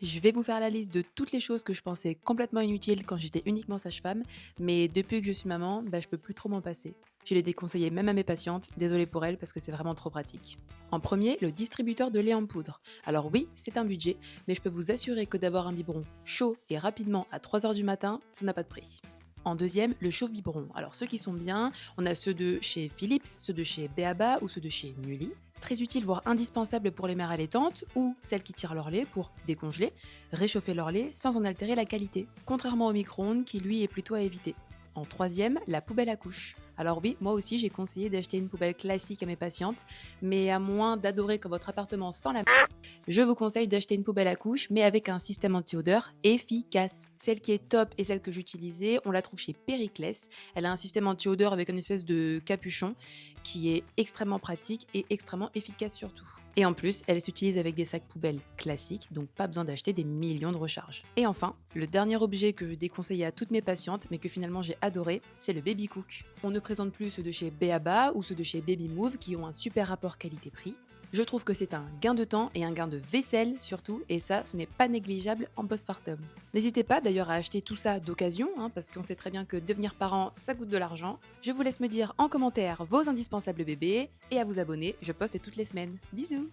Je vais vous faire la liste de toutes les choses que je pensais complètement inutiles quand j'étais uniquement sage-femme, mais depuis que je suis maman, je peux plus trop m'en passer. Je l'ai déconseillé même à mes patientes, désolée pour elles parce que c'est vraiment trop pratique. En premier, le distributeur de lait en poudre. Alors oui, c'est un budget, mais je peux vous assurer que d'avoir un biberon chaud et rapidement à 3 heures du matin, ça n'a pas de prix. En deuxième, le chauffe-biberon. Alors ceux qui sont bien, on a ceux de chez Philips, ceux de chez Beaba ou ceux de chez Nully. Très utile, voire indispensable pour les mères allaitantes ou celles qui tirent leur lait pour décongeler, réchauffer leur lait sans en altérer la qualité, contrairement au micro-ondes qui lui est plutôt à éviter. En troisième, la poubelle à couches. Alors oui, moi aussi j'ai conseillé d'acheter une poubelle classique à mes patientes, mais à moins d'adorer que votre appartement sent la je vous conseille d'acheter une poubelle à couches, mais avec un système anti-odeur efficace. Celle qui est top et celle que j'utilisais, on la trouve chez Periclès. Elle a un système anti-odeur avec une espèce de capuchon qui est extrêmement pratique et extrêmement efficace surtout. Et en plus, elle s'utilise avec des sacs poubelles classiques, donc pas besoin d'acheter des millions de recharges. Et enfin, le dernier objet que je déconseille à toutes mes patientes, mais que finalement j'ai adoré, c'est le Baby Cook. On ne présente plus ceux de chez Beaba ou ceux de chez Baby Move qui ont un super rapport qualité-prix. Je trouve que c'est un gain de temps et un gain de vaisselle surtout, et ça, ce n'est pas négligeable en postpartum. N'hésitez pas d'ailleurs à acheter tout ça d'occasion, parce qu'on sait très bien que devenir parent, ça coûte de l'argent. Je vous laisse me dire en commentaire vos indispensables bébés, et à vous abonner, je poste toutes les semaines. Bisous!